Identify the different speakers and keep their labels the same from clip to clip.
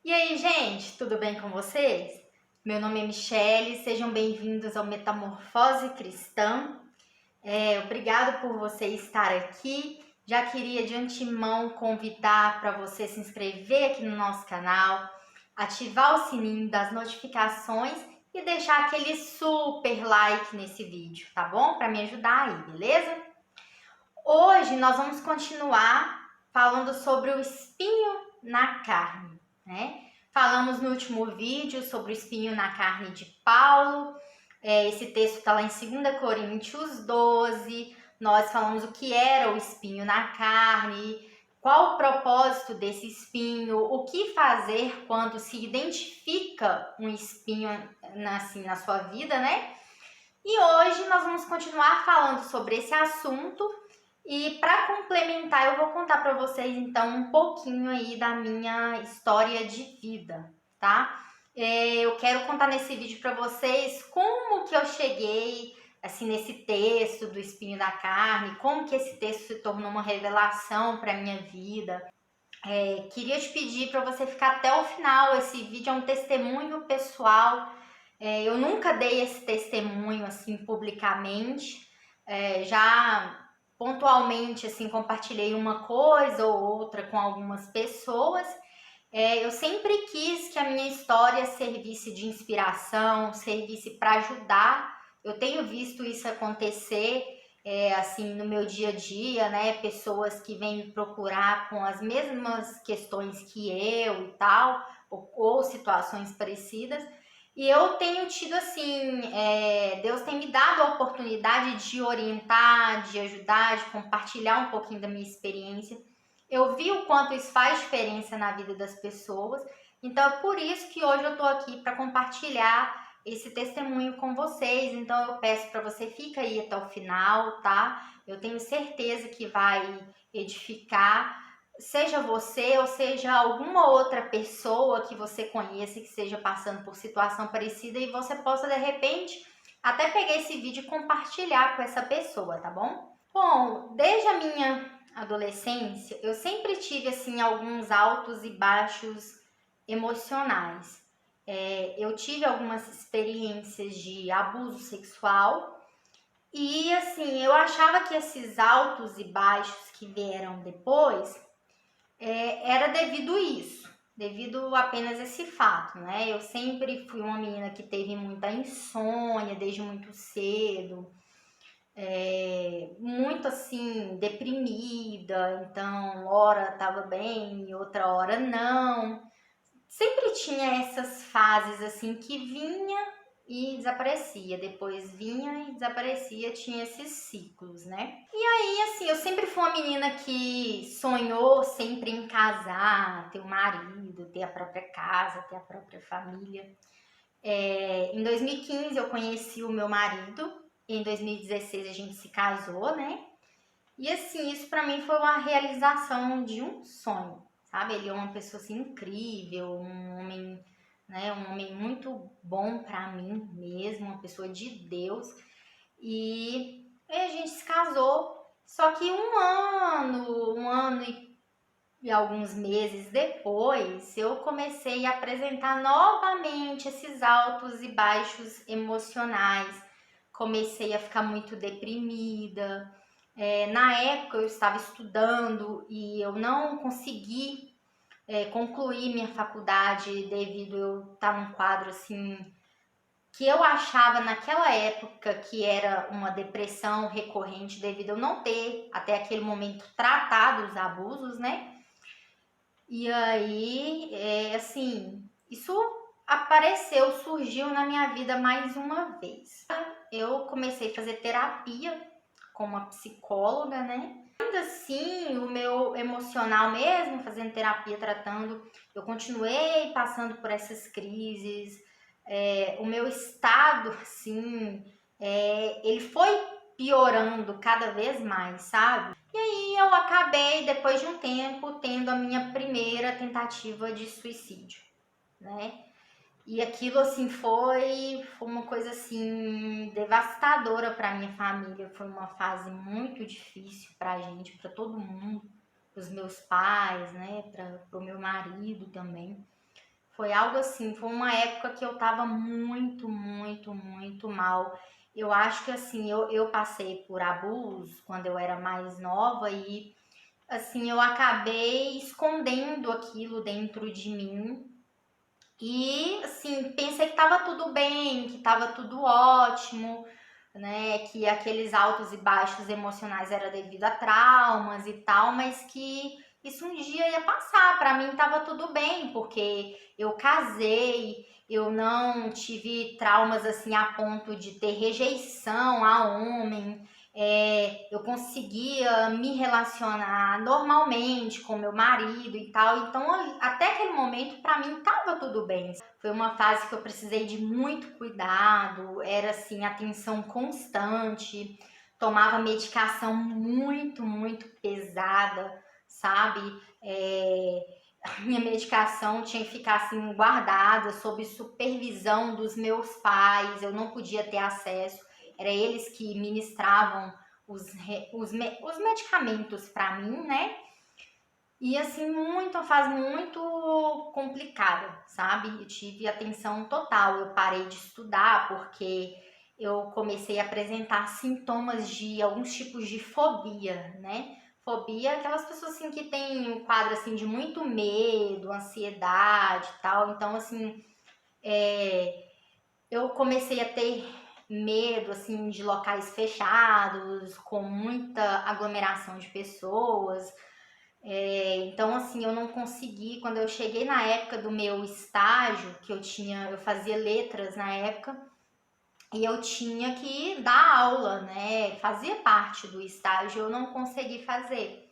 Speaker 1: E aí, gente, tudo bem com vocês? Meu nome é Michele, sejam bem-vindos ao Metamorfose Cristã. Obrigado por você estar aqui. Já queria de antemão convidar para você se inscrever aqui no nosso canal, ativar o sininho das notificações e deixar aquele super like nesse vídeo, tá bom? Para me ajudar aí, beleza? Hoje nós vamos continuar falando sobre o espinho na carne, né? Falamos no último vídeo sobre o espinho na carne de Paulo. Esse texto está lá em 2 Coríntios 12. Nós falamos o que era o espinho na carne, qual o propósito desse espinho, o que fazer quando se identifica um espinho assim, na sua vida, né? E hoje nós vamos continuar falando sobre esse assunto. E para complementar, eu vou contar para vocês então um pouquinho aí da minha história de vida, tá? Eu quero contar nesse vídeo para vocês como que eu cheguei assim nesse texto do espinho da carne, como que esse texto se tornou uma revelação para minha vida. Queria te pedir para você ficar até o final. Esse vídeo é um testemunho pessoal. Eu nunca dei esse testemunho assim publicamente. Já pontualmente assim compartilhei uma coisa ou outra com algumas pessoas. Eu sempre quis que a minha história servisse de inspiração, servisse para ajudar. Eu tenho visto isso acontecer assim no meu dia a dia, né? Pessoas que vêm me procurar com as mesmas questões que eu e tal, ou situações parecidas. E eu tenho tido assim, Deus tem me dado a oportunidade de orientar, de ajudar, de compartilhar um pouquinho da minha experiência. Eu vi o quanto isso faz diferença na vida das pessoas, então é por isso que hoje eu tô aqui para compartilhar esse testemunho com vocês. Então eu peço para você fica aí até o final, tá? Eu tenho certeza que vai edificar, seja você ou seja alguma outra pessoa que você conheça que esteja passando por situação parecida e você possa de repente até pegar esse vídeo e compartilhar com essa pessoa, tá bom? Bom, desde a minha adolescência, eu sempre tive assim alguns altos e baixos emocionais. Eu tive algumas experiências de abuso sexual e assim eu achava que esses altos e baixos que vieram depois era devido isso, devido apenas esse fato, né? Eu sempre fui uma menina que teve muita insônia desde muito cedo, muito assim, deprimida, então, hora tava bem e outra hora não. Sempre tinha essas fases assim que vinha e desaparecia, depois vinha e desaparecia, tinha esses ciclos, né? E aí, assim, eu sempre fui uma menina que sonhou sempre em casar, ter um marido, ter a própria casa, ter a própria família. Em 2015 eu conheci o meu marido, em 2016 a gente se casou, né? E assim, isso para mim foi uma realização de um sonho, sabe? Ele é uma pessoa assim incrível, um homem, né, um homem muito bom para mim mesmo, uma pessoa de Deus. E a gente se casou. Só que um ano e alguns meses depois, eu comecei a apresentar novamente esses altos e baixos emocionais. Comecei a ficar muito deprimida. Na época eu estava estudando e eu não consegui concluir minha faculdade devido eu estar num quadro assim que eu achava naquela época que era uma depressão recorrente devido a eu não ter até aquele momento tratado os abusos, né? E aí, assim, isso apareceu, surgiu na minha vida mais uma vez. Eu comecei a fazer terapia com uma psicóloga, né? Ainda assim, o meu emocional mesmo, fazendo terapia, tratando, eu continuei passando por essas crises. O meu estado, assim, ele foi piorando cada vez mais, sabe? E aí eu acabei, depois de um tempo, tendo a minha primeira tentativa de suicídio, né? E aquilo, assim, foi uma coisa, assim, devastadora para minha família. Foi uma fase muito difícil pra gente, para todo mundo, pros meus pais, né? Para o meu marido também. Foi algo assim, foi uma época que eu tava muito, muito, muito mal. Eu acho que assim, eu passei por abuso quando eu era mais nova e assim, eu acabei escondendo aquilo dentro de mim e assim, pensei que tava tudo bem, que tava tudo ótimo, né? Que aqueles altos e baixos emocionais era devido a traumas e tal, mas que isso um dia ia passar. Para mim tava tudo bem, porque eu casei, eu não tive traumas assim a ponto de ter rejeição a homem. Eu conseguia me relacionar normalmente com meu marido e tal, então até aquele momento para mim tava tudo bem. Foi uma fase que eu precisei de muito cuidado, era assim, atenção constante, tomava medicação muito, muito pesada, sabe? A minha medicação tinha que ficar assim guardada sob supervisão dos meus pais, eu não podia ter acesso, era eles que ministravam os medicamentos para mim, né? E assim, uma fase muito complicada, sabe? Eu tive atenção total, eu parei de estudar porque eu comecei a apresentar sintomas de alguns tipos de fobia, né? Fobia é aquelas pessoas assim que têm um quadro assim de muito medo, ansiedade e tal. Então, assim, eu comecei a ter medo assim de locais fechados, com muita aglomeração de pessoas. Então, assim, eu não consegui. Quando eu cheguei na época do meu estágio, que eu fazia letras na época, e eu tinha que dar aula, né? Fazia parte do estágio, eu não consegui fazer,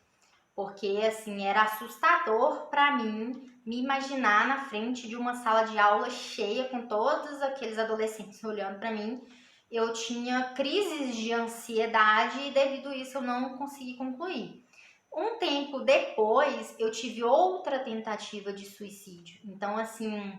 Speaker 1: porque assim era assustador para mim me imaginar na frente de uma sala de aula cheia com todos aqueles adolescentes olhando para mim. Eu tinha crises de ansiedade e devido a isso eu não consegui concluir. Um tempo depois, eu tive outra tentativa de suicídio. Então, assim,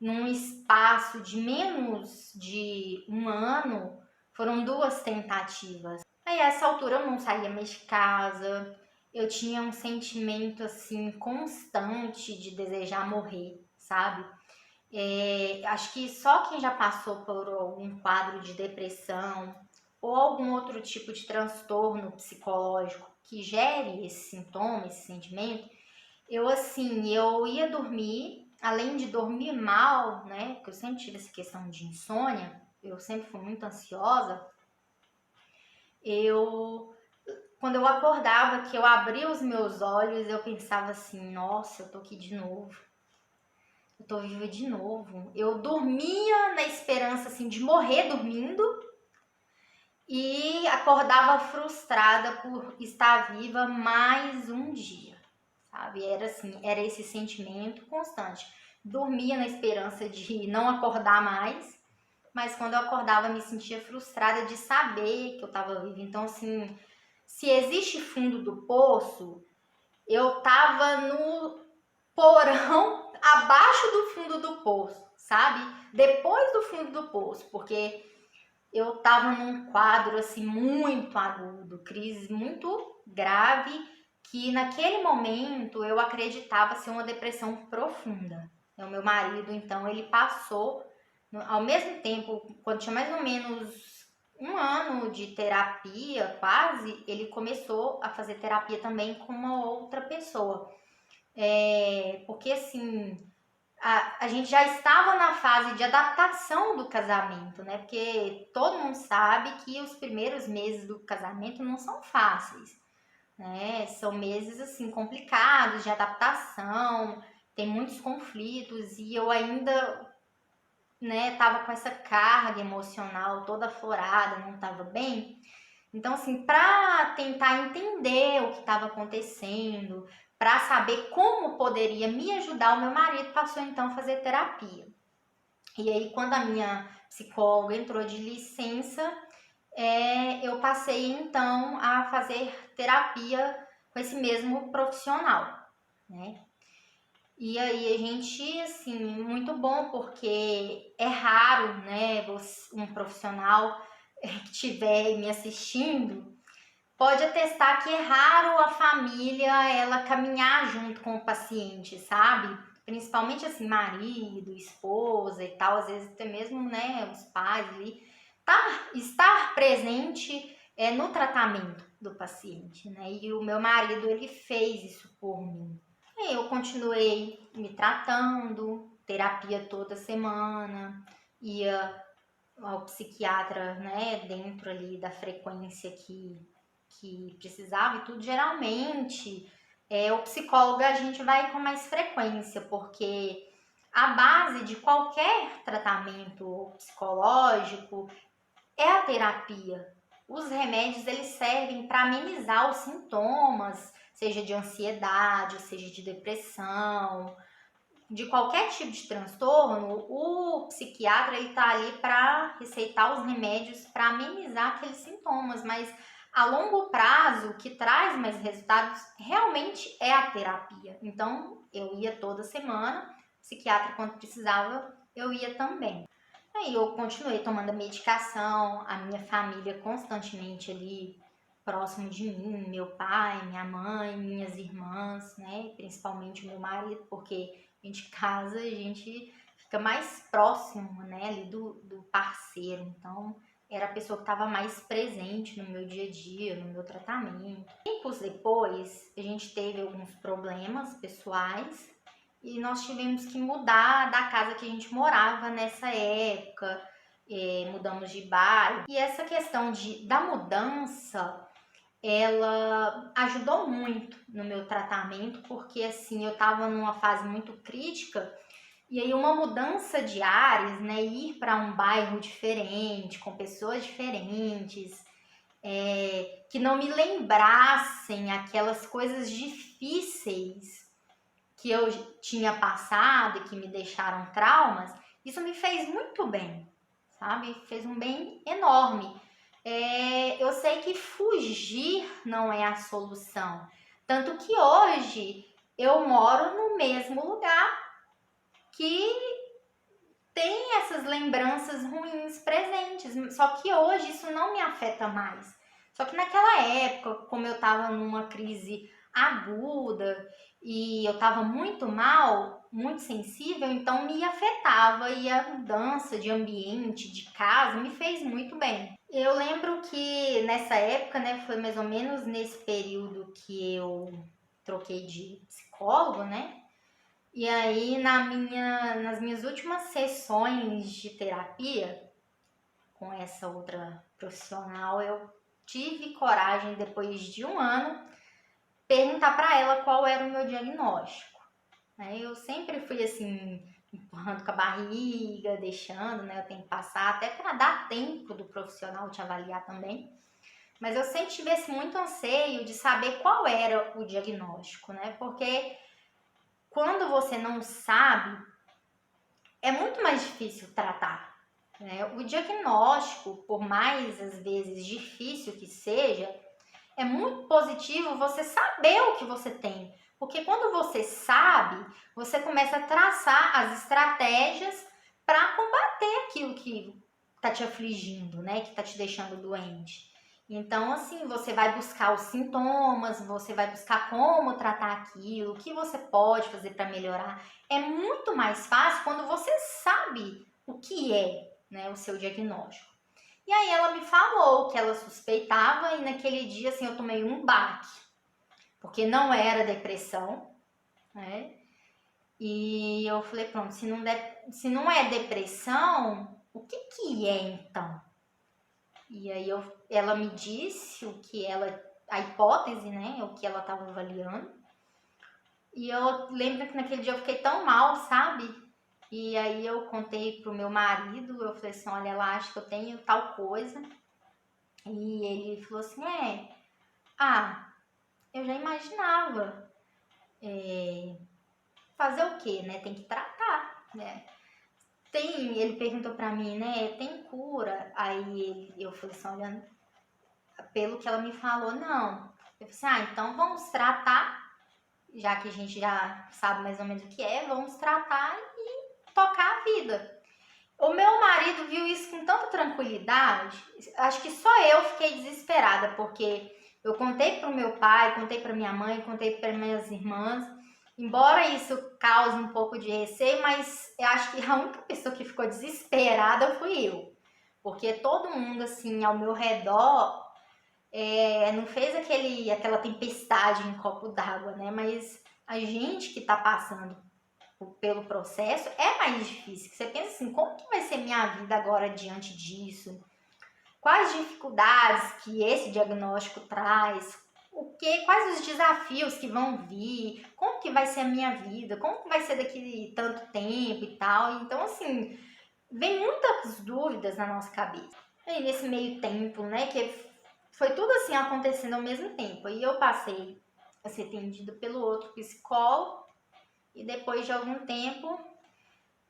Speaker 1: num espaço de menos de um ano, foram duas tentativas. Aí, a essa altura, eu não saía mais de casa, eu tinha um sentimento, assim, constante de desejar morrer, sabe? Acho que só quem já passou por algum quadro de depressão ou algum outro tipo de transtorno psicológico que gere esse sintoma, esse sentimento, eu ia dormir, além de dormir mal, né? Porque eu sempre tive essa questão de insônia, eu sempre fui muito ansiosa. Eu, quando eu acordava, que eu abria os meus olhos, eu pensava assim: nossa, eu tô aqui de novo. Eu tô viva de novo. Eu dormia na esperança assim de morrer dormindo e acordava frustrada por estar viva mais um dia, sabe? Era assim, era esse sentimento constante. Dormia na esperança de não acordar mais, mas quando eu acordava me sentia frustrada de saber que eu estava viva. Então, assim, se existe fundo do poço, eu tava no porão abaixo do fundo do poço, sabe? Depois do fundo do poço, porque eu tava num quadro assim muito agudo, crise muito grave, que naquele momento eu acreditava ser uma depressão profunda. O meu marido, então, ele passou, ao mesmo tempo, quando tinha mais ou menos um ano de terapia, quase, ele começou a fazer terapia também com uma outra pessoa. Porque assim, a gente já estava na fase de adaptação do casamento, né? Porque todo mundo sabe que os primeiros meses do casamento não são fáceis, né? São meses assim complicados de adaptação, tem muitos conflitos e eu ainda, né, tava com essa carga emocional toda aflorada, não tava bem. Então, assim, para tentar entender o que estava acontecendo, para saber como poderia me ajudar, o meu marido passou então a fazer terapia. E aí, quando a minha psicóloga entrou de licença, eu passei então a fazer terapia com esse mesmo profissional, né? E aí a gente, assim, muito bom, porque é raro, né, um profissional que estiver me assistindo pode atestar que é raro a família ela caminhar junto com o paciente, sabe? principalmente assim, marido, esposa e tal, às vezes até mesmo, né, os pais ali, estar presente no tratamento do paciente, né? E o meu marido, ele fez isso por mim. E eu continuei me tratando, terapia toda semana, ia ao psiquiatra, né, dentro ali da frequência que precisava e tudo. Geralmente, o psicólogo a gente vai com mais frequência, porque a base de qualquer tratamento psicológico é a terapia. Os remédios, eles servem para amenizar os sintomas, seja de ansiedade, ou seja de depressão, de qualquer tipo de transtorno. O psiquiatra, ele tá ali para receitar os remédios para amenizar aqueles sintomas, mas a longo prazo, o que traz mais resultados realmente é a terapia. Então, eu ia toda semana, psiquiatra quando precisava, eu ia também. Aí eu continuei tomando a medicação, a minha família constantemente ali próximo de mim, meu pai, minha mãe, minhas irmãs, né? Principalmente o meu marido, porque a gente casa, a gente fica mais próximo, né, ali do parceiro. Então, era a pessoa que estava mais presente no meu dia a dia, no meu tratamento. Tempos depois, a gente teve alguns problemas pessoais e nós tivemos que mudar da casa que a gente morava nessa época. Mudamos de bairro. E essa questão da mudança, ela ajudou muito no meu tratamento, porque assim, eu estava numa fase muito crítica, e aí uma mudança de ares, né, ir para um bairro diferente, com pessoas diferentes, que não me lembrassem aquelas coisas difíceis que eu tinha passado e que me deixaram traumas, isso me fez muito bem, sabe? Fez um bem enorme. Eu sei que fugir não é a solução. Tanto que hoje eu moro no mesmo lugar que tem essas lembranças ruins presentes. Só que hoje isso não me afeta mais. Só que naquela época, como eu estava numa crise aguda e eu estava muito mal, muito sensível, então me afetava, e a mudança de ambiente, de casa, me fez muito bem. Eu lembro que nessa época, né, foi mais ou menos nesse período que eu troquei de psicólogo, né? E aí nas minhas últimas sessões de terapia com essa outra profissional, eu tive coragem, depois de um ano, perguntar para ela qual era o meu diagnóstico. Eu sempre fui assim, empurrando com a barriga, deixando, né? Eu tenho que passar até para dar tempo do profissional te avaliar também. Mas eu sempre tive esse muito anseio de saber qual era o diagnóstico, né? Porque quando você não sabe, é muito mais difícil tratar, né? O diagnóstico, por mais às vezes difícil que seja, é muito positivo você saber o que você tem. Porque quando você sabe, você começa a traçar as estratégias para combater aquilo que está te afligindo, né? Que está te deixando doente. Então, assim, você vai buscar os sintomas, você vai buscar como tratar aquilo, o que você pode fazer para melhorar. É muito mais fácil quando você sabe o que é, né, o seu diagnóstico. E aí ela me falou que ela suspeitava, e naquele dia, assim, eu tomei um baque, porque não era depressão, né? E eu falei, pronto, se não é depressão, o que é então? E aí ela me disse a hipótese, né, o que ela estava avaliando. E eu lembro que naquele dia eu fiquei tão mal, sabe? E aí eu contei pro meu marido, eu falei assim, olha, ela acha que eu tenho tal coisa. E ele falou assim, eu já imaginava. Fazer o quê, né? Tem que tratar, né? Ele perguntou pra mim, né? Tem cura? Aí eu falei assim, olha, pelo que ela me falou, não. Eu falei assim, então vamos tratar, já que a gente já sabe mais ou menos o que é, vamos tratar e tocar a vida. O meu marido viu isso com tanta tranquilidade, acho que só eu fiquei desesperada, porque eu contei pro meu pai, contei pra minha mãe, contei para minhas irmãs, Embora isso cause um pouco de receio, mas eu acho que a única pessoa que ficou desesperada fui eu. Porque todo mundo, assim, ao meu redor, não fez aquela tempestade em copo d'água, né? Mas a gente que tá passando pelo processo é mais difícil. Você pensa assim, como que vai ser minha vida agora diante disso? Quais dificuldades que esse diagnóstico traz? Quais os desafios que vão vir? Como que vai ser a minha vida? Como que vai ser daqui tanto tempo e tal? Então, assim, vem muitas dúvidas na nossa cabeça. E nesse meio tempo, né, que foi tudo assim acontecendo ao mesmo tempo. E eu passei a ser atendida pelo outro psicólogo e depois de algum tempo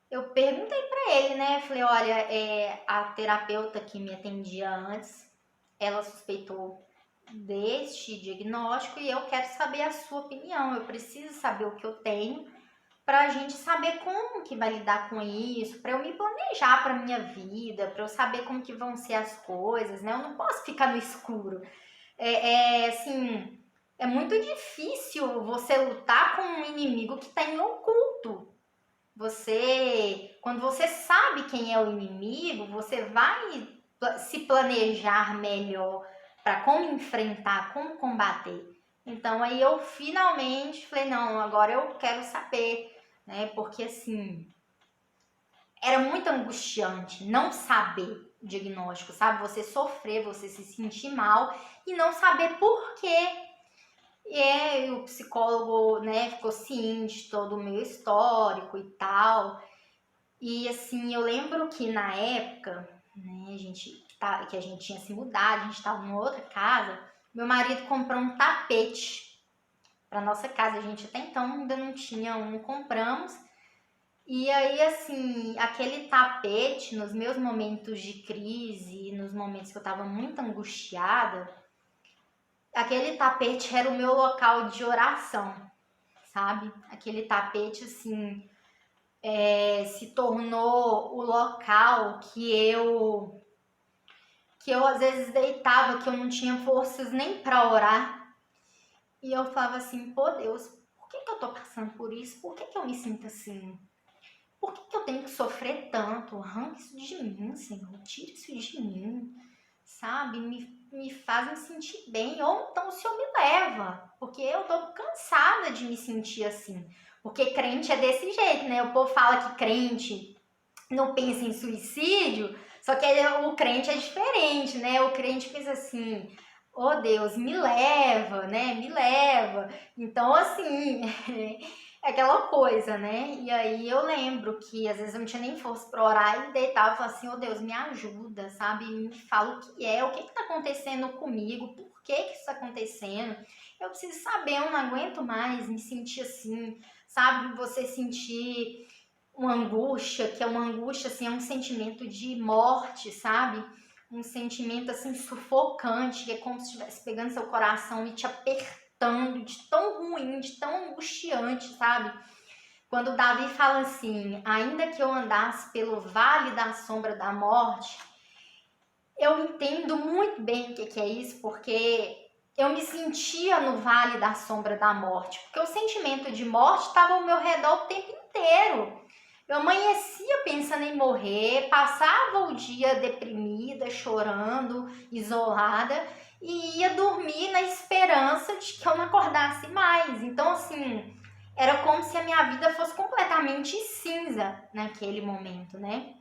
Speaker 1: eu perguntei pra ele, né? Falei, olha, a terapeuta que me atendia antes, ela suspeitou deste diagnóstico e eu quero saber a sua opinião. Eu preciso saber o que eu tenho pra gente saber como que vai lidar com isso, pra eu me planejar pra minha vida, pra eu saber como que vão ser as coisas, né? Eu não posso ficar no escuro. Assim, é muito difícil você lutar com um inimigo que tá em oculto. Quando você sabe quem é o inimigo, você vai se planejar melhor para como enfrentar, como combater. Então aí eu finalmente falei, não, agora eu quero saber, né? Porque assim, era muito angustiante não saber o diagnóstico, sabe? Você sofrer, você se sentir mal e não saber por quê. E o psicólogo, né, ficou ciente de todo o meu histórico e tal. E assim, eu lembro que na época, né, que a gente tinha se mudado, a gente estava em outra casa, meu marido comprou um tapete para nossa casa. A gente até então ainda não tinha um, compramos. E aí, assim, aquele tapete, nos meus momentos de crise, nos momentos que eu estava muito angustiada, aquele tapete era o meu local de oração, sabe? Aquele tapete, assim, se tornou o local que eu às vezes deitava, que eu não tinha forças nem para orar. E eu falava assim, pô Deus, por que eu tô passando por isso? Por que eu me sinto assim? Por que eu tenho que sofrer tanto? Arranca isso de mim, Senhor. Tira isso de mim, sabe? Me faz me sentir bem. Ou então o Senhor me leva, porque eu tô cansada de me sentir assim. Porque crente é desse jeito, né? O povo fala que crente não pensa em suicídio, só que o crente é diferente, né? O crente pensa assim, oh Deus, me leva, né? Me leva. Então, assim, é aquela coisa, né? E aí eu lembro que às vezes eu não tinha nem força pra orar e deitava e falava assim, oh Deus, me ajuda, sabe? Me fala o que tá acontecendo comigo, por que isso tá acontecendo? Eu preciso saber, eu não aguento mais me sentir assim, sabe? Você sentir uma angústia, que é uma angústia, assim, é um sentimento de morte, sabe? Um sentimento, assim, sufocante, que é como se estivesse pegando seu coração e te apertando, de tão ruim, de tão angustiante, sabe? Quando Davi fala assim, ainda que eu andasse pelo vale da sombra da morte, eu entendo muito bem o que é isso, porque eu me sentia no vale da sombra da morte, porque o sentimento de morte estava ao meu redor o tempo inteiro. Eu amanhecia pensando em morrer, passava o dia deprimida, chorando, isolada, e ia dormir na esperança de que eu não acordasse mais. Então, assim, era como se a minha vida fosse completamente cinza naquele momento, né?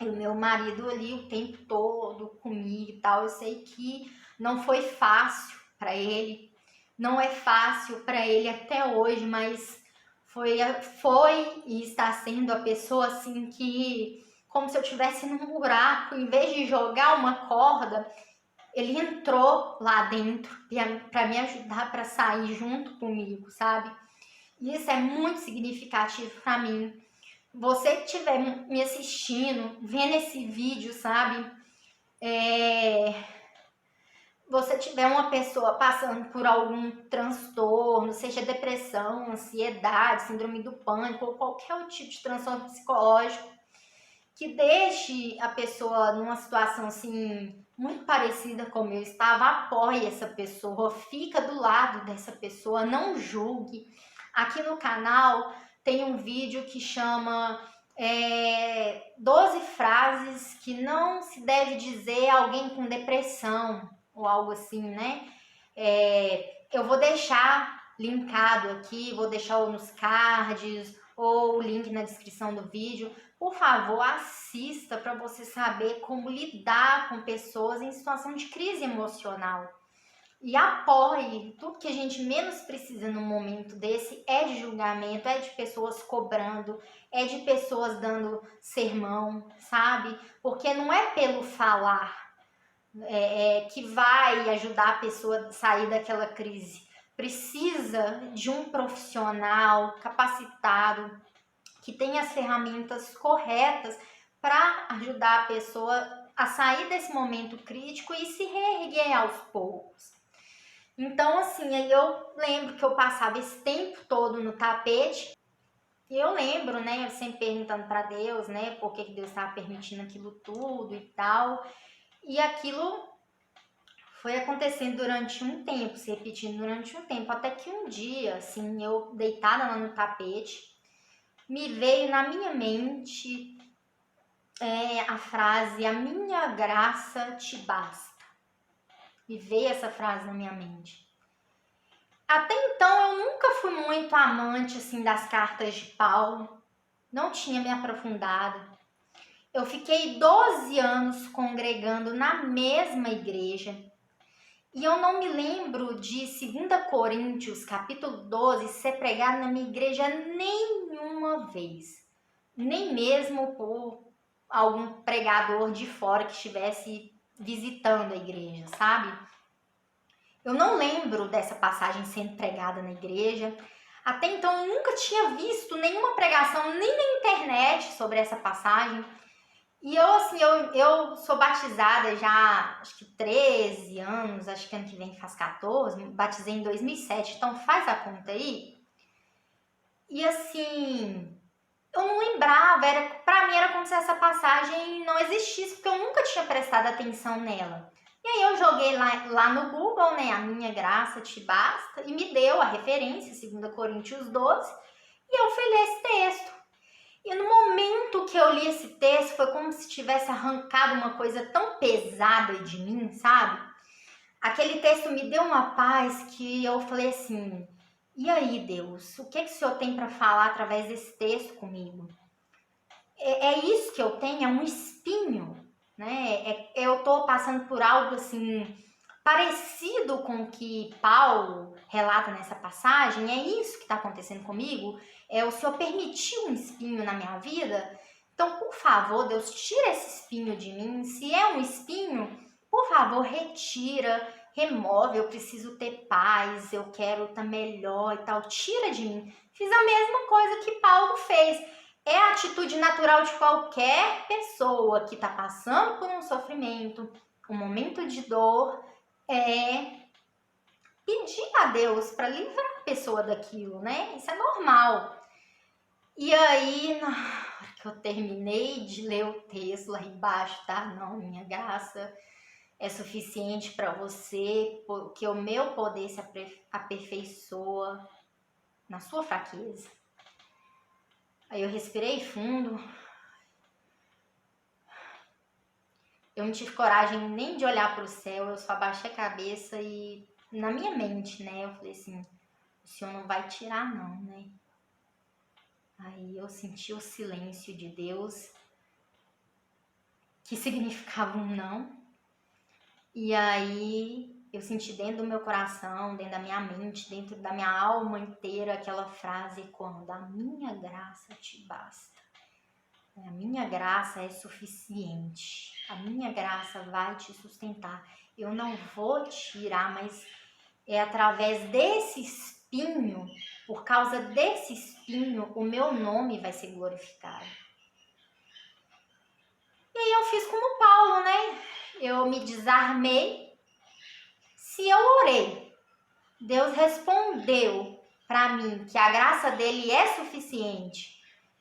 Speaker 1: E o meu marido ali o tempo todo comigo e tal, eu sei que não foi fácil para ele, não é fácil para ele até hoje, mas foi e está sendo a pessoa assim que, como se eu estivesse num buraco, em vez de jogar uma corda, ele entrou lá dentro para me ajudar para sair junto comigo, sabe? E isso é muito significativo para mim. Você que estiver me assistindo, vendo esse vídeo, sabe? Você tiver uma pessoa passando por algum transtorno, seja depressão, ansiedade, síndrome do pânico ou qualquer tipo de transtorno psicológico, que deixe a pessoa numa situação assim muito parecida como eu estava, apoie essa pessoa, fica do lado dessa pessoa, não julgue, Aqui no canal tem um vídeo que chama 12 frases que não se deve dizer a alguém com depressão ou algo assim, né? Eu vou deixar linkado aqui, vou deixar nos cards ou o link na descrição do vídeo. Por favor, assista para você saber como lidar com pessoas em situação de crise emocional. E apoie. Tudo que a gente menos precisa num momento desse é de julgamento, é de pessoas cobrando, é de pessoas dando sermão, sabe? Porque não é pelo falar que vai ajudar a pessoa a sair daquela crise. Precisa de um profissional capacitado que tenha as ferramentas corretas para ajudar a pessoa a sair desse momento crítico e se reerguer aos poucos. Então, assim, aí eu lembro que eu passava esse tempo todo no tapete. E eu lembro, né, eu sempre perguntando para Deus, né, por que Deus estava permitindo aquilo tudo e tal. E aquilo foi acontecendo durante um tempo, se repetindo durante um tempo, até que um dia, assim, eu deitada lá no tapete, me veio na minha mente a frase: a minha graça te basta. Me veio essa frase na minha mente. Até então eu nunca fui muito amante assim das cartas de Paulo, não tinha me aprofundado. Eu fiquei 12 anos congregando na mesma igreja e eu não me lembro de 2 Coríntios, capítulo 12, ser pregado na minha igreja nenhuma vez, nem mesmo por algum pregador de fora que estivesse visitando a igreja, sabe? Eu não lembro dessa passagem sendo pregada na igreja. Até então eu nunca tinha visto nenhuma pregação, nem na internet, sobre essa passagem. E eu, assim, eu sou batizada já, acho que 13 anos, acho que ano que vem faz 14, batizei em 2007, então faz a conta aí. E assim, eu não lembrava, pra mim era como se essa passagem não existisse, porque eu nunca tinha prestado atenção nela. E aí eu joguei lá no Google, né, a minha graça te basta, e me deu a referência, 2 Coríntios 12, e eu fui ler esse texto. E no momento que eu li esse texto, foi como se tivesse arrancado uma coisa tão pesada de mim, sabe? Aquele texto me deu uma paz que eu falei assim: e aí, Deus, o que o Senhor tem para falar através desse texto comigo? É isso que eu tenho, é um espinho, né? Eu tô passando por algo assim parecido com o que Paulo relata nessa passagem. É isso que está acontecendo comigo? O Senhor permitiu um espinho na minha vida? Então, por favor, Deus, tira esse espinho de mim. Se é um espinho, por favor, retira, remove. Eu preciso ter paz, eu quero estar melhor e tal. Tira de mim. Fiz a mesma coisa que Paulo fez. É a atitude natural de qualquer pessoa que está passando por um sofrimento, um momento de dor, pedir a Deus para livrar a pessoa daquilo, né? Isso é normal. E aí, na hora que eu terminei de ler o texto lá embaixo, tá? Não, minha graça é suficiente para você, porque o meu poder se aperfeiçoa na sua fraqueza. Aí eu respirei fundo. Eu não tive coragem nem de olhar para o céu, eu só abaixei a cabeça e na minha mente, né, eu falei assim: o Senhor não vai tirar não, né? Aí eu senti o silêncio de Deus, que significava um não. E aí eu senti dentro do meu coração, dentro da minha mente, dentro da minha alma inteira aquela frase: quando a minha graça te basta. A minha graça é suficiente. A minha graça vai te sustentar. Eu não vou tirar, mas é através desse espinho, por causa desse espinho, o meu nome vai ser glorificado. E aí eu fiz como Paulo, né? Eu me desarmei. Se eu orei, Deus respondeu para mim que a graça dele é suficiente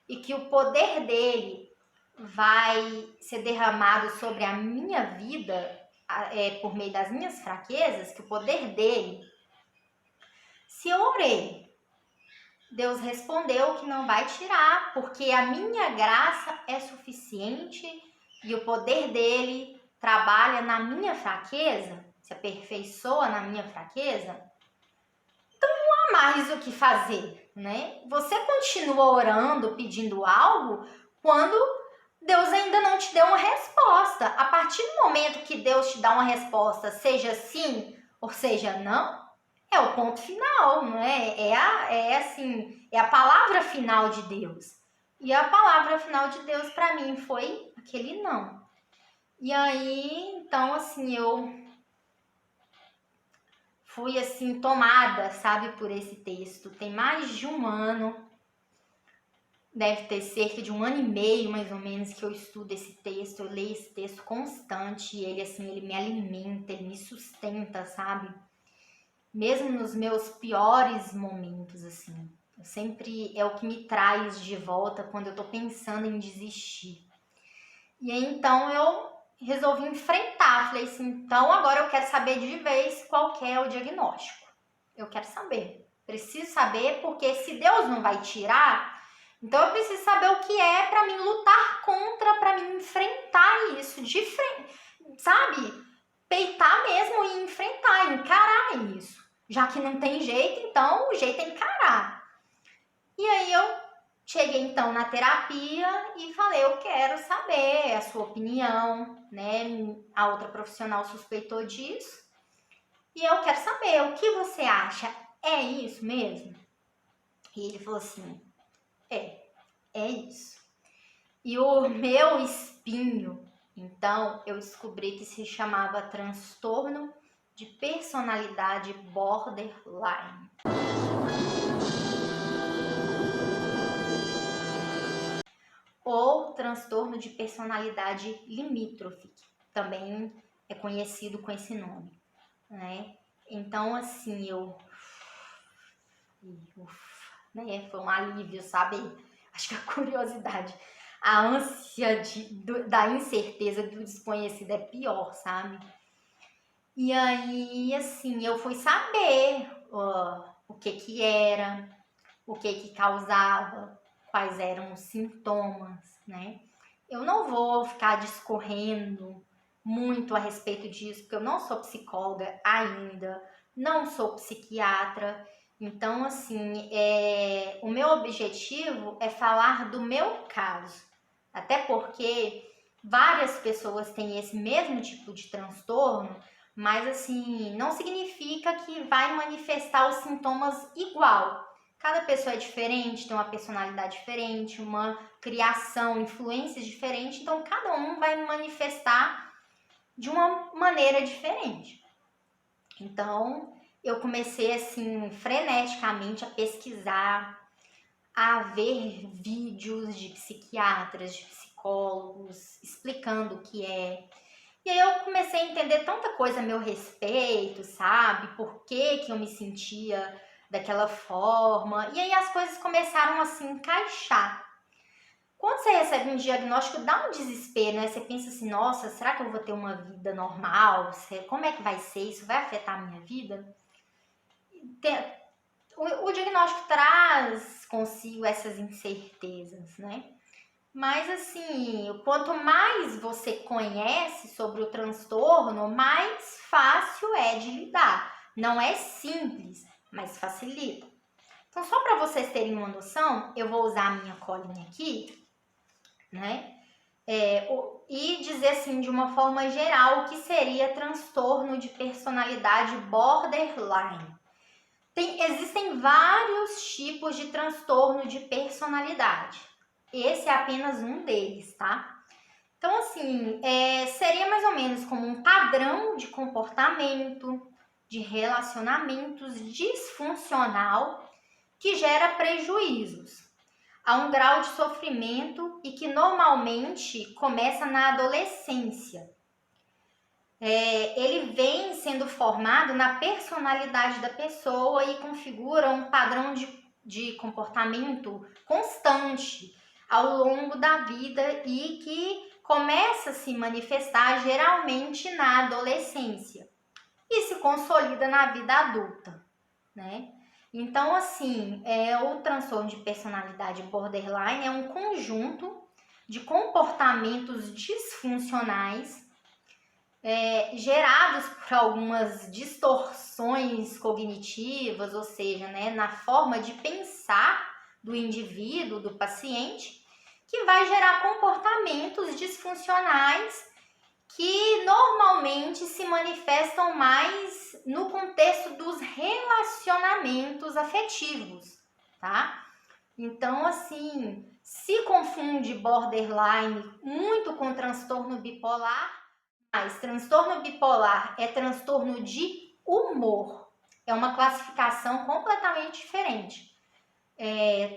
Speaker 1: e que o poder dele vai ser derramado sobre a minha vida por meio das minhas fraquezas, que o poder dele, se eu orei, Deus respondeu que não vai tirar, porque a minha graça é suficiente e o poder dele trabalha na minha fraqueza, se aperfeiçoa na minha fraqueza. Então não há mais o que fazer, né? Você continua orando, pedindo algo, quando Deus ainda não te deu uma resposta. A partir do momento que Deus te dá uma resposta, seja sim ou seja não, é o ponto final, não é? É a palavra final de Deus. E a palavra final de Deus para mim foi aquele não. E aí, então, assim, eu fui, assim, tomada, sabe, por esse texto. Tem mais de um ano, deve ter cerca de 1 ano e meio, mais ou menos, que eu estudo esse texto. Eu leio esse texto constante e ele, assim, ele me alimenta, ele me sustenta, sabe? Mesmo nos meus piores momentos, assim. Sempre é o que me traz de volta quando eu tô pensando em desistir. E aí, então, eu resolvi enfrentar. Falei assim, então agora eu quero saber de vez qual que é o diagnóstico. Eu quero saber. Preciso saber, porque se Deus não vai tirar, então eu preciso saber o que é para mim lutar contra, para mim enfrentar isso de frente, sabe? Peitar mesmo e enfrentar, encarar isso. Já que não tem jeito, então o jeito é encarar. E aí eu cheguei então na terapia e falei, eu quero saber a sua opinião, né? A outra profissional suspeitou disso. E eu quero saber, o que você acha? É isso mesmo? E ele falou assim, é isso. E o meu espinho, então, eu descobri que se chamava transtorno de personalidade borderline. Ou transtorno de personalidade limítrofe, que também é conhecido com esse nome, né? Então, assim, né? Foi um alívio, sabe? Acho que a curiosidade, a ânsia da incerteza, do desconhecido é pior, sabe? E aí, assim, eu fui saber o que era, o que causava, quais eram os sintomas, né? Eu não vou ficar discorrendo muito a respeito disso, porque eu não sou psicóloga ainda, não sou psiquiatra. Então, assim, o meu objetivo é falar do meu caso. Até porque várias pessoas têm esse mesmo tipo de transtorno, mas, assim, não significa que vai manifestar os sintomas igual. Cada pessoa é diferente, tem uma personalidade diferente, uma criação, influências diferentes, então cada um vai manifestar de uma maneira diferente. Então, eu comecei assim freneticamente a pesquisar, a ver vídeos de psiquiatras, de psicólogos explicando o que é. E aí eu comecei a entender tanta coisa a meu respeito, sabe? Por que eu me sentia daquela forma. E aí as coisas começaram a se encaixar. Quando você recebe um diagnóstico, dá um desespero, né? Você pensa assim, nossa, será que eu vou ter uma vida normal? Como é que vai ser? Isso vai afetar a minha vida? O diagnóstico traz consigo essas incertezas, né? Mas assim, quanto mais você conhece sobre o transtorno, mais fácil é de lidar. Não é simples, mas facilita. Então, só para vocês terem uma noção, eu vou usar a minha colinha aqui, né? E dizer assim, de uma forma geral, o que seria transtorno de personalidade borderline. Existem vários tipos de transtorno de personalidade. Esse é apenas um deles, tá? Então, assim, seria mais ou menos como um padrão de comportamento, de relacionamentos disfuncional que gera prejuízos a um grau de sofrimento e que normalmente começa na adolescência. Ele vem sendo formado na personalidade da pessoa e configura um padrão de comportamento constante ao longo da vida e que começa a se manifestar geralmente na adolescência e se consolida na vida adulta, né? Então, assim, o transtorno de personalidade borderline é um conjunto de comportamentos disfuncionais gerados por algumas distorções cognitivas, ou seja, né, na forma de pensar do indivíduo, do paciente, que vai gerar comportamentos disfuncionais que normalmente se manifestam mais no contexto dos relacionamentos afetivos, tá? Então, assim, se confunde borderline muito com transtorno bipolar, mas transtorno bipolar é transtorno de humor. É uma classificação completamente diferente.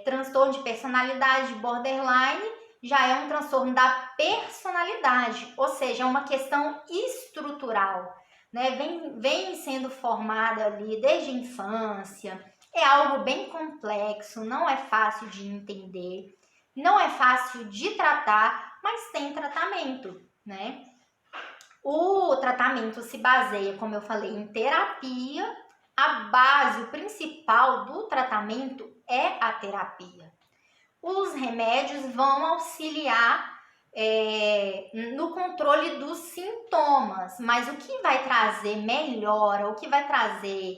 Speaker 1: Transtorno de personalidade borderline já é um transtorno da personalidade, ou seja, é uma questão estrutural, né? Vem sendo formada ali desde a infância, é algo bem complexo, não é fácil de entender, não é fácil de tratar, mas tem tratamento, né? O tratamento se baseia, como eu falei, em terapia. A base, o principal do tratamento é a terapia. Os remédios vão auxiliar no controle dos sintomas, mas o que vai trazer melhora, o que vai trazer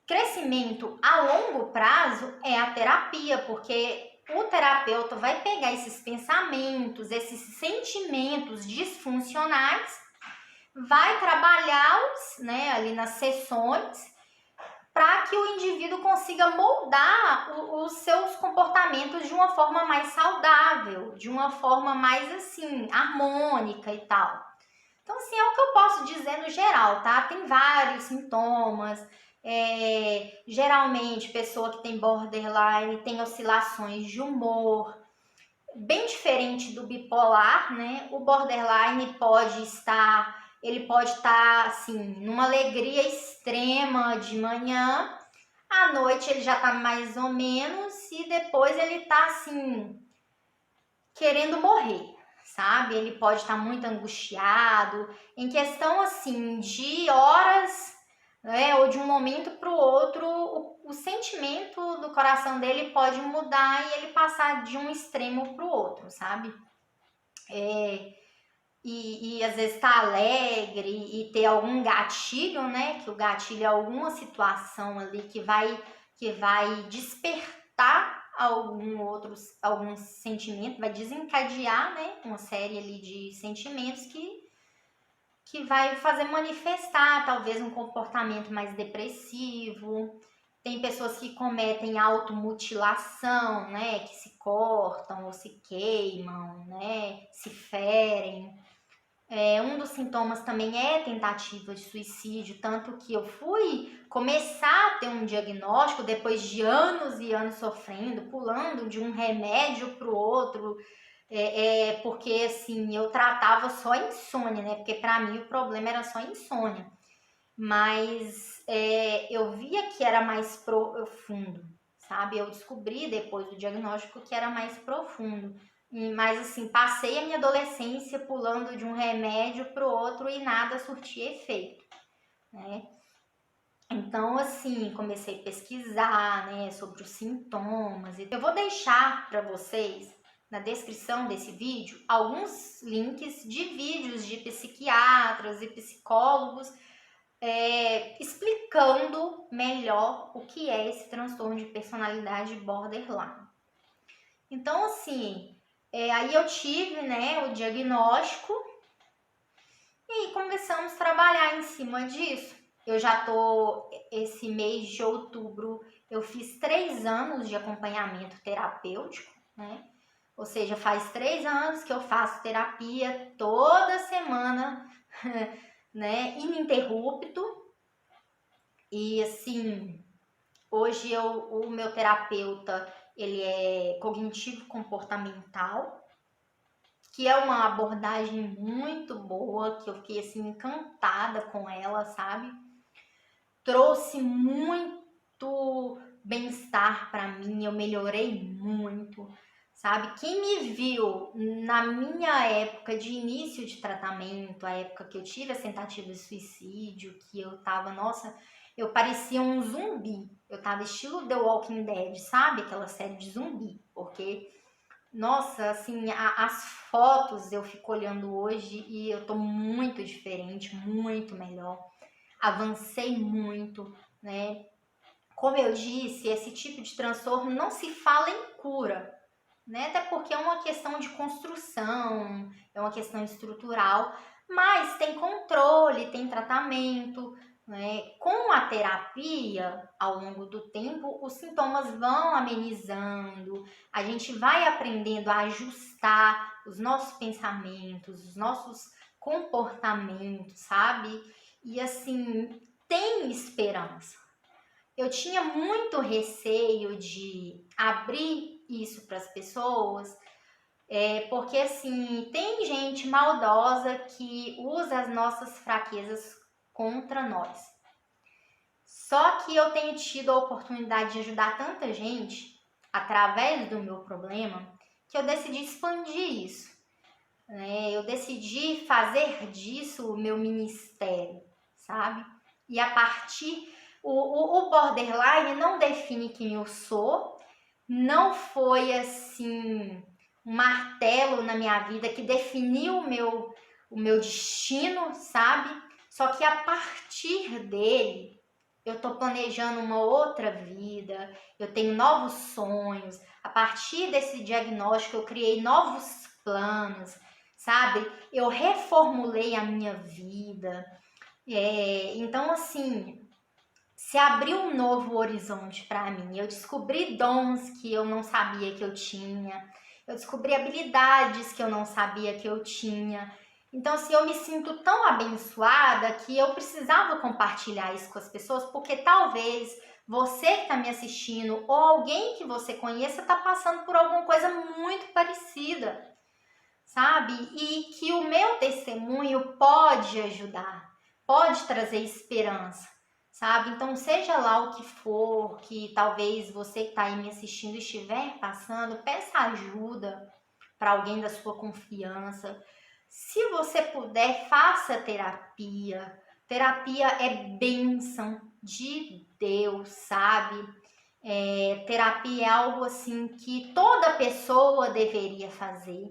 Speaker 1: crescimento a longo prazo é a terapia, porque o terapeuta vai pegar esses pensamentos, esses sentimentos disfuncionais, vai trabalhá-los, né, ali nas sessões, para que o indivíduo consiga moldar os seus comportamentos de uma forma mais saudável, de uma forma mais assim, harmônica e tal. Então, assim, é o que eu posso dizer no geral, tá? Tem vários sintomas. Geralmente, pessoa que tem borderline tem oscilações de humor, bem diferente do bipolar, né? O borderline ele pode estar assim, numa alegria extrema de manhã, à noite ele já tá mais ou menos e depois ele tá assim, querendo morrer, sabe? Ele pode estar muito angustiado, em questão assim de horas, né, ou de um momento para o outro, o sentimento do coração dele pode mudar e ele passar de um extremo para o outro, sabe? E às vezes tá alegre e ter algum gatilho, né? Que o gatilho é alguma situação ali que vai despertar algum sentimento, vai desencadear, né? Uma série ali de sentimentos que vai fazer manifestar talvez um comportamento mais depressivo. Tem pessoas que cometem automutilação, né? Que se cortam ou se queimam, né? Se ferem. Um dos sintomas também é tentativa de suicídio, tanto que eu fui começar a ter um diagnóstico depois de anos e anos sofrendo, pulando de um remédio para o outro, porque assim, eu tratava só insônia, né? Porque para mim o problema era só insônia. Mas eu via que era mais profundo, sabe? Eu descobri depois do diagnóstico que era mais profundo. Mas assim, passei a minha adolescência pulando de um remédio para o outro e nada surtia efeito, né? Então, assim, comecei a pesquisar, né, sobre os sintomas. Eu vou deixar para vocês, na descrição desse vídeo, alguns links de vídeos de psiquiatras e psicólogos explicando melhor o que é esse transtorno de personalidade borderline. Então, assim, aí eu tive, né, o diagnóstico e começamos a trabalhar em cima disso. Eu já tô, esse mês de outubro, eu fiz 3 anos de acompanhamento terapêutico, né? Ou seja, faz 3 anos que eu faço terapia toda semana, né, ininterrupto. E assim, hoje o meu terapeuta, ele é cognitivo-comportamental, que é uma abordagem muito boa, que eu fiquei assim encantada com ela, sabe? Trouxe muito bem-estar para mim, eu melhorei muito, sabe? Quem me viu na minha época de início de tratamento, a época que eu tive as tentativas de suicídio, que eu tava, nossa, Eu parecia um zumbi. Eu tava estilo The Walking Dead, sabe? Aquela série de zumbi. Porque, nossa, assim, as fotos eu fico olhando hoje e eu tô muito diferente, muito melhor. Avancei muito, né? Como eu disse, esse tipo de transtorno não se fala em cura, né? Até porque é uma questão de construção, é uma questão estrutural, mas tem controle, tem tratamento, né? Com a terapia, ao longo do tempo, os sintomas vão amenizando, a gente vai aprendendo a ajustar os nossos pensamentos, os nossos comportamentos, sabe? E assim, tem esperança. Eu tinha muito receio de abrir isso para as pessoas, porque assim, tem gente maldosa que usa as nossas fraquezas contra nós. Só que eu tenho tido a oportunidade de ajudar tanta gente através do meu problema que eu decidi expandir isso, né? Eu decidi fazer disso o meu ministério, sabe? E a partir o borderline não define quem eu sou, não foi assim um martelo na minha vida que definiu o meu destino, sabe? Só que a partir dele eu tô planejando uma outra vida, eu tenho novos sonhos. A partir desse diagnóstico eu criei novos planos, sabe? Eu reformulei a minha vida. Então, assim, se abriu um novo horizonte para mim. Eu descobri dons que eu não sabia que eu tinha. Eu descobri habilidades que eu não sabia que eu tinha. Então, assim, eu me sinto tão abençoada que eu precisava compartilhar isso com as pessoas, porque talvez você que está me assistindo ou alguém que você conheça está passando por alguma coisa muito parecida, sabe? E que o meu testemunho pode ajudar, pode trazer esperança, sabe? Então, seja lá o que for que talvez você que está aí me assistindo estiver passando, peça ajuda para alguém da sua confiança. Se você puder, faça terapia. Terapia é bênção de Deus, sabe? Terapia é algo assim que toda pessoa deveria fazer.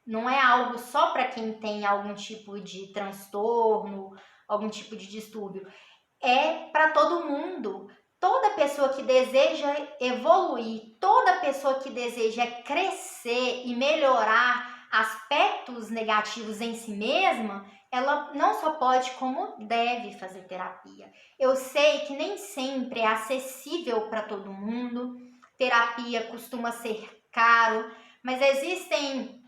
Speaker 1: Não é algo só para quem tem algum tipo de transtorno, algum tipo de distúrbio. É para todo mundo. Toda pessoa que deseja evoluir, toda pessoa que deseja crescer e melhorar aspectos negativos em si mesma, ela não só pode, como deve fazer terapia. Eu sei que nem sempre é acessível para todo mundo, terapia costuma ser caro, mas existem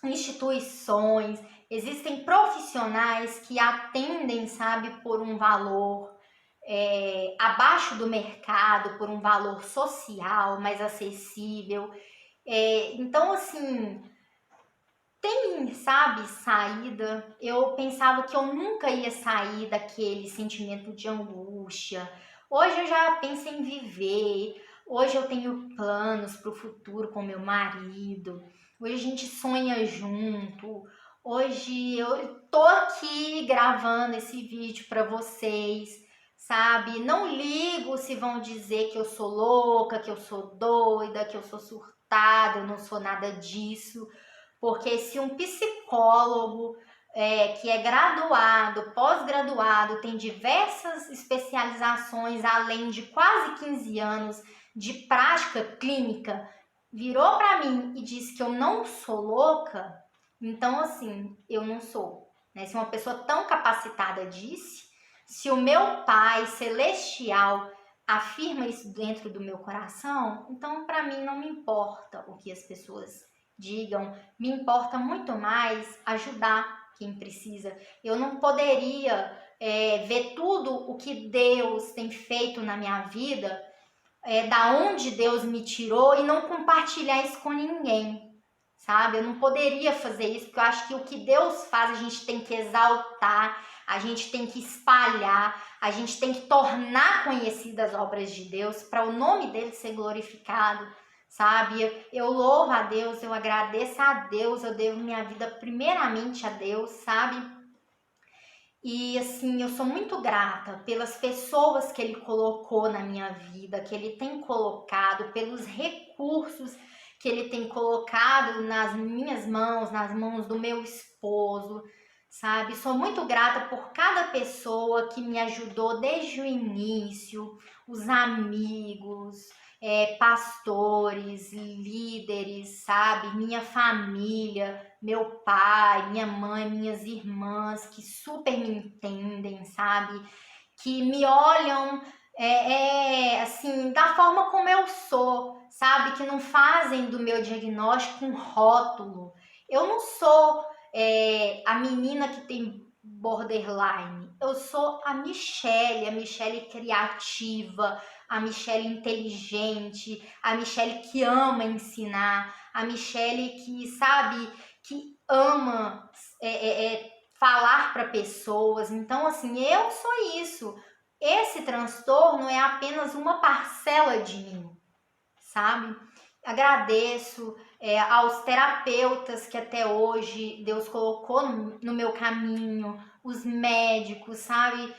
Speaker 1: instituições, existem profissionais que atendem, sabe, por um valor abaixo do mercado, por um valor social mais acessível. Então, assim, tem, sabe, saída. Eu pensava que eu nunca ia sair daquele sentimento de angústia. Hoje eu já penso em viver. Hoje eu tenho planos para o futuro com meu marido. Hoje a gente sonha junto. Hoje eu tô aqui gravando esse vídeo para vocês, sabe? Não ligo se vão dizer que eu sou louca, que eu sou doida, que eu sou surtada, eu não sou nada disso. Porque se um psicólogo que é graduado, pós-graduado, tem diversas especializações, além de quase 15 anos de prática clínica, virou para mim e disse que eu não sou louca, então assim, eu não sou. Né? Se uma pessoa tão capacitada disse, se o meu Pai Celestial afirma isso dentro do meu coração, então para mim não me importa o que as pessoas digam, me importa muito mais ajudar quem precisa. Eu não poderia ver tudo o que Deus tem feito na minha vida, da onde Deus me tirou e não compartilhar isso com ninguém, sabe? Eu não poderia fazer isso, porque eu acho que o que Deus faz a gente tem que exaltar, a gente tem que espalhar, a gente tem que tornar conhecidas as obras de Deus para o nome dele ser glorificado, sabe? Eu louvo a Deus, eu agradeço a Deus, eu devo minha vida primeiramente a Deus, sabe? E assim, eu sou muito grata pelas pessoas que ele colocou na minha vida, que ele tem colocado, pelos recursos que ele tem colocado nas minhas mãos, nas mãos do meu esposo, sabe? Sou muito grata por cada pessoa que me ajudou desde o início, os amigos, pastores, líderes, sabe? Minha família, meu pai, minha mãe, minhas irmãs, que super me entendem, sabe? Que me olham assim, da forma como eu sou, sabe? Que não fazem do meu diagnóstico um rótulo. Eu não sou a menina que tem borderline. Eu sou a Michele criativa, a Michele inteligente, a Michele que ama ensinar, a Michele que, sabe, que ama falar para pessoas. Então, assim, eu sou isso. Esse transtorno é apenas uma parcela de mim, sabe? Agradeço aos terapeutas que até hoje Deus colocou no meu caminho, os médicos, sabe?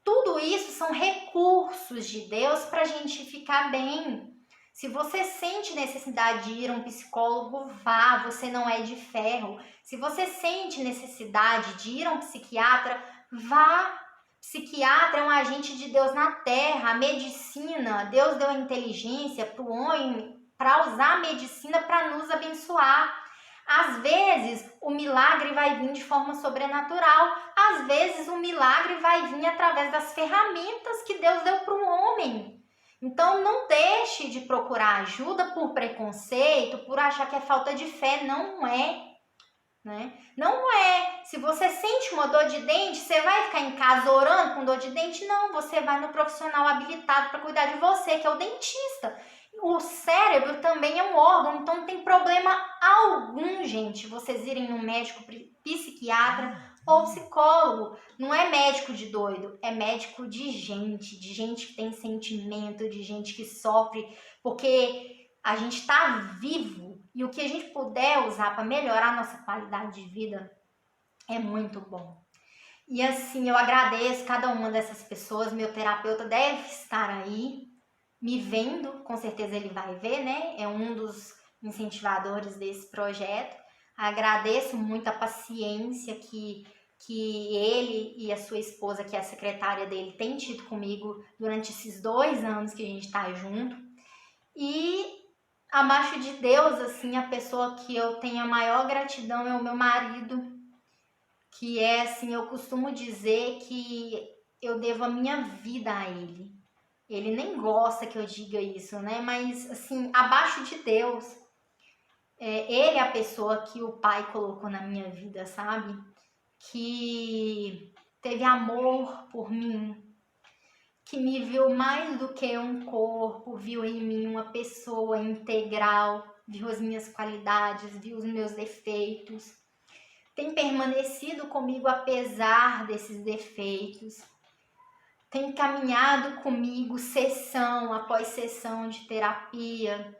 Speaker 1: Tudo isso são recursos de Deus para a gente ficar bem. Se você sente necessidade de ir a um psicólogo, vá, você não é de ferro. Se você sente necessidade de ir a um psiquiatra, vá. Psiquiatra é um agente de Deus na terra. A medicina, Deus deu a inteligência para o homem para usar a medicina para nos abençoar. Às vezes, o milagre vai vir de forma sobrenatural. Às vezes, o milagre vai vir através das ferramentas que Deus deu para o homem. Então, não deixe de procurar ajuda por preconceito, por achar que é falta de fé. Não é. Né? Não é. Se você sente uma dor de dente, você vai ficar em casa orando com dor de dente? Não, você vai no profissional habilitado para cuidar de você, que é o dentista. O cérebro também é um órgão, então não tem problema algum, gente, vocês irem no médico psiquiatra ou psicólogo. Não é médico de doido, é médico de gente que tem sentimento, de gente que sofre, porque a gente está vivo e o que a gente puder usar para melhorar a nossa qualidade de vida é muito bom. E assim, eu agradeço cada uma dessas pessoas. Meu terapeuta deve estar aí me vendo, com certeza ele vai ver, né? É um dos incentivadores desse projeto. Agradeço muito a paciência que ele e a sua esposa, que é a secretária dele, têm tido comigo durante esses 2 anos que a gente está junto. E abaixo de Deus, assim, a pessoa que eu tenho a maior gratidão é o meu marido, que é, assim, eu costumo dizer que eu devo a minha vida a ele. Ele nem gosta que eu diga isso, né? Mas, assim, abaixo de Deus, ele é a pessoa que o Pai colocou na minha vida, sabe? Que teve amor por mim, que me viu mais do que um corpo, viu em mim uma pessoa integral, viu as minhas qualidades, viu os meus defeitos. Tem permanecido comigo apesar desses defeitos. Tem caminhado comigo sessão após sessão de terapia,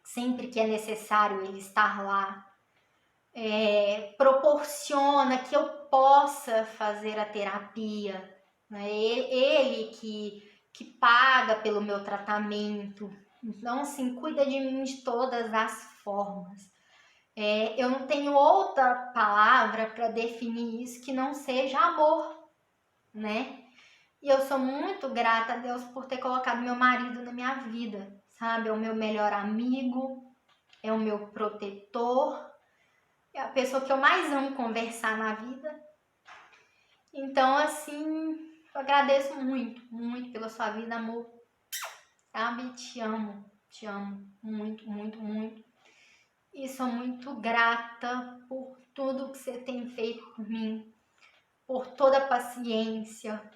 Speaker 1: sempre que é necessário ele estar lá. Proporciona que eu possa fazer a terapia. Né? Ele que paga pelo meu tratamento. Então, assim, cuida de mim de todas as formas. Eu não tenho outra palavra para definir isso que não seja amor, né? E eu sou muito grata a Deus por ter colocado meu marido na minha vida, sabe? É o meu melhor amigo, é o meu protetor, é a pessoa que eu mais amo conversar na vida. Então, assim, eu agradeço muito, muito pela sua vida, amor. Sabe? Te amo muito, muito, muito. E sou muito grata por tudo que você tem feito por mim, por toda a paciência,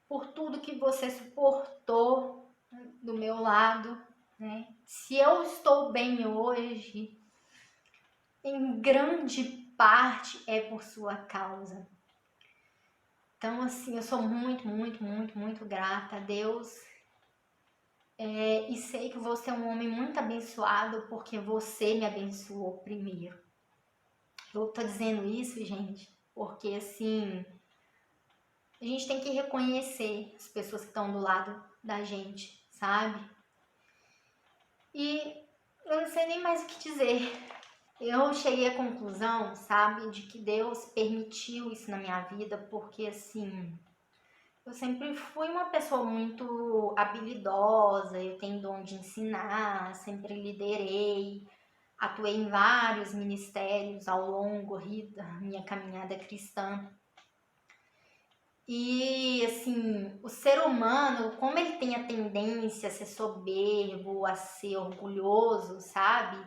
Speaker 1: por tudo que você suportou do meu lado, né? Se eu estou bem hoje, em grande parte é por sua causa. Então, assim, eu sou muito, muito, muito, muito grata a Deus. E sei que você é um homem muito abençoado porque você me abençoou primeiro. Eu tô dizendo isso, gente, porque assim, a gente tem que reconhecer as pessoas que estão do lado da gente, sabe? E eu não sei nem mais o que dizer. Eu cheguei à conclusão, sabe, de que Deus permitiu isso na minha vida, porque assim, eu sempre fui uma pessoa muito habilidosa, eu tenho dom de ensinar, sempre liderei, atuei em vários ministérios ao longo da minha caminhada cristã. E assim, o ser humano, como ele tem a tendência a ser soberbo, a ser orgulhoso, sabe?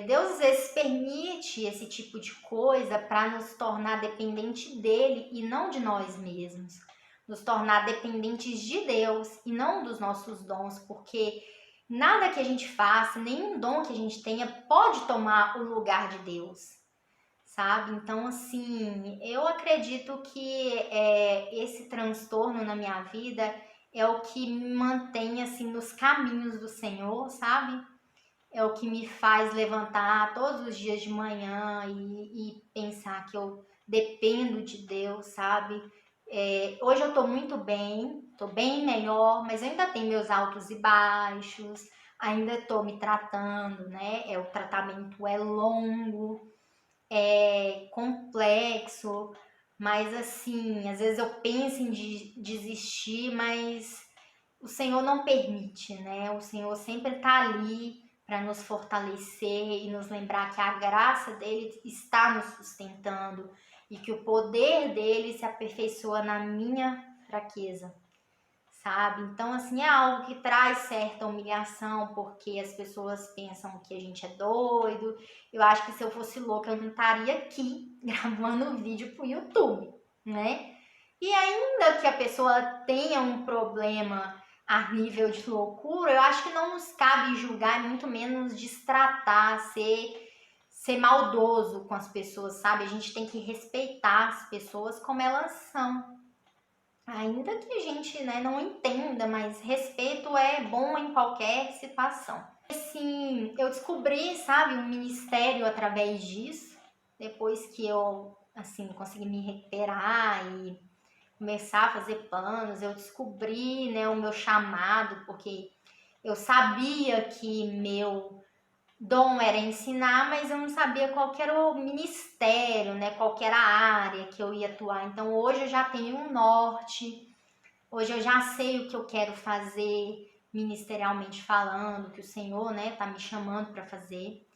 Speaker 1: Deus às vezes permite esse tipo de coisa para nos tornar dependente dele e não de nós mesmos. Nos tornar dependentes de Deus e não dos nossos dons, porque nada que a gente faça, nenhum dom que a gente tenha pode tomar o lugar de Deus, sabe? Então, assim, eu acredito que esse transtorno na minha vida é o que me mantém, assim, nos caminhos do Senhor, sabe? É o que me faz levantar todos os dias de manhã e pensar que eu dependo de Deus, sabe? Hoje eu tô muito bem, tô bem melhor, mas eu ainda tenho meus altos e baixos, ainda tô me tratando, né? O tratamento é longo, é complexo, mas assim, às vezes eu penso em desistir, mas o Senhor não permite, né? O Senhor sempre está ali para nos fortalecer e nos lembrar que a graça dele está nos sustentando e que o poder dele se aperfeiçoa na minha fraqueza, sabe? Então, assim, é algo que traz certa humilhação, porque as pessoas pensam que a gente é doido. Eu acho que se eu fosse louca, eu não estaria aqui gravando vídeo pro YouTube, né? E ainda que a pessoa tenha um problema a nível de loucura, eu acho que não nos cabe julgar, muito menos destratar, ser maldoso com as pessoas, sabe? A gente tem que respeitar as pessoas como elas são. Ainda que a gente, né, não entenda, mas respeito é bom em qualquer situação. Assim, eu descobri, sabe, um ministério através disso, depois que eu, assim, consegui me recuperar e começar a fazer planos, eu descobri, né, o meu chamado, porque eu sabia que meu dom era ensinar, mas eu não sabia qual que era o ministério, né, qual que era a área que eu ia atuar. Então hoje eu já tenho um norte, hoje eu já sei o que eu quero fazer ministerialmente falando, que o Senhor, né, tá me chamando para fazer.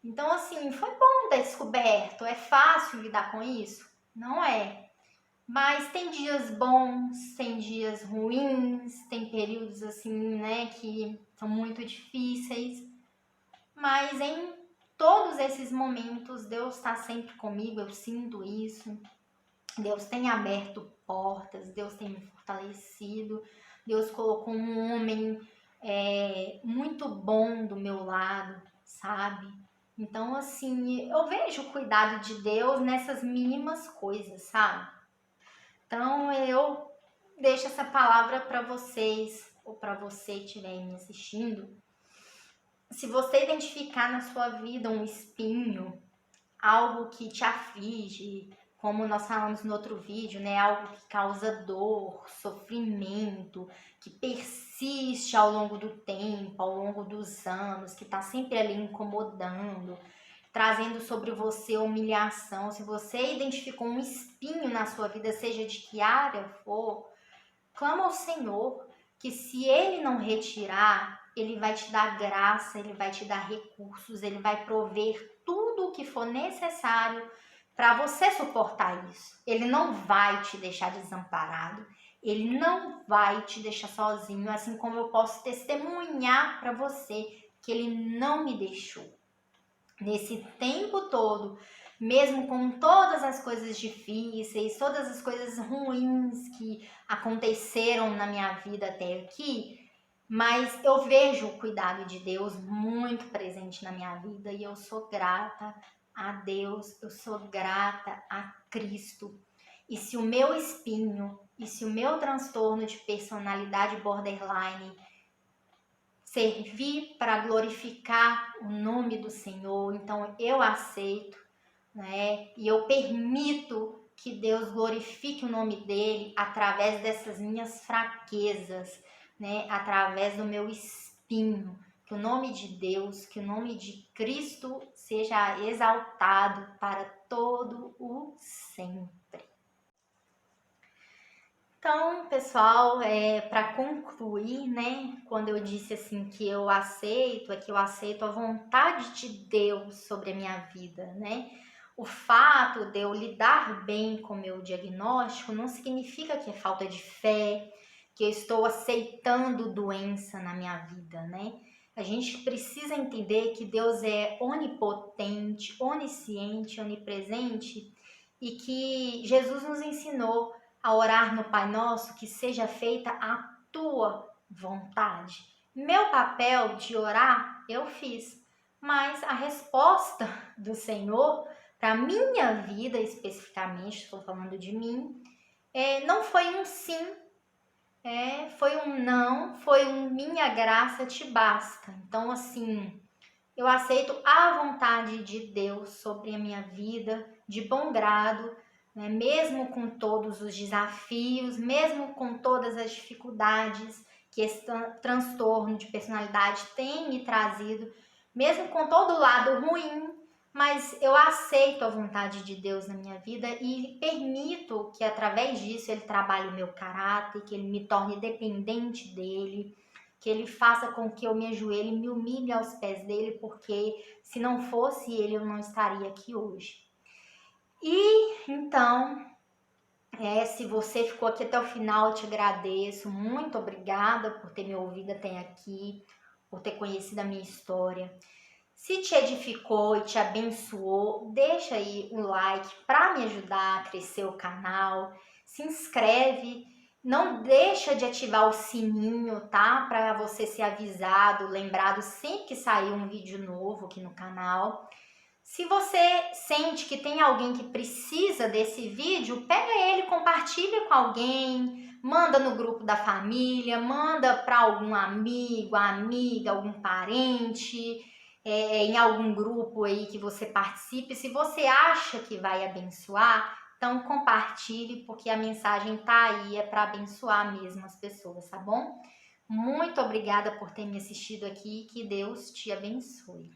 Speaker 1: Então assim, foi bom ter descoberto. É fácil lidar com isso? Não é. Mas tem dias bons, tem dias ruins, tem períodos assim, né, que são muito difíceis. Mas em todos esses momentos, Deus está sempre comigo, eu sinto isso. Deus tem aberto portas, Deus tem me fortalecido, Deus colocou um homem muito bom do meu lado, sabe? Então, assim, eu vejo o cuidado de Deus nessas mínimas coisas, sabe? Então, eu deixo essa palavra para vocês, ou para você que estiver me assistindo. Se você identificar na sua vida um espinho, algo que te aflige, como nós falamos no outro vídeo, né? Algo que causa dor, sofrimento, que persiste ao longo do tempo, ao longo dos anos, que está sempre ali incomodando, trazendo sobre você humilhação. Se você identificou um espinho na sua vida, seja de que área for, clama ao Senhor, que se Ele não retirar, Ele vai te dar graça, Ele vai te dar recursos, Ele vai prover tudo o que for necessário para você suportar isso. Ele não vai te deixar desamparado, Ele não vai te deixar sozinho, assim como eu posso testemunhar para você que Ele não me deixou. Nesse tempo todo, mesmo com todas as coisas difíceis, todas as coisas ruins que aconteceram na minha vida até aqui, mas eu vejo o cuidado de Deus muito presente na minha vida e eu sou grata a Deus, eu sou grata a Cristo. E se o meu espinho, e se o meu transtorno de personalidade borderline servir para glorificar o nome do Senhor, então eu aceito, né? E eu permito que Deus glorifique o nome dele através dessas minhas fraquezas, né? Através do meu espinho. Que o nome de Deus, que o nome de Cristo seja exaltado para todo o sempre. Então, pessoal, para concluir, né, quando eu disse assim que eu aceito, é que eu aceito a vontade de Deus sobre a minha vida, né? O fato de eu lidar bem com o meu diagnóstico não significa que é falta de fé, que eu estou aceitando doença na minha vida, né? A gente precisa entender que Deus é onipotente, onisciente, onipresente e que Jesus nos ensinou a orar no Pai Nosso, que seja feita a tua vontade. Meu papel de orar eu fiz, mas a resposta do Senhor para minha vida especificamente, estou falando de mim, não foi um sim, foi um não, foi um minha graça te basta. Então, assim, eu aceito a vontade de Deus sobre a minha vida de bom grado, né? Mesmo com todos os desafios, mesmo com todas as dificuldades que esse transtorno de personalidade tem me trazido, mesmo com todo o lado ruim, mas eu aceito a vontade de Deus na minha vida e permito que através disso Ele trabalhe o meu caráter, que Ele me torne dependente dEle, que Ele faça com que eu me ajoelhe e me humilhe aos pés dEle, porque se não fosse Ele, eu não estaria aqui hoje. E então, se você ficou aqui até o final, eu te agradeço. Muito obrigada por ter me ouvido até aqui, por ter conhecido a minha história. Se te edificou e te abençoou, deixa aí um like para me ajudar a crescer o canal. Se inscreve, não deixa de ativar o sininho, tá? Para você ser avisado, lembrado sempre que sair um vídeo novo aqui no canal. Se você sente que tem alguém que precisa desse vídeo, pega ele, compartilha com alguém, manda no grupo da família, manda para algum amigo, amiga, algum parente, em algum grupo aí que você participe. Se você acha que vai abençoar, então compartilhe, porque a mensagem tá aí, é para abençoar mesmo as pessoas, tá bom? Muito obrigada por ter me assistido aqui, que Deus te abençoe.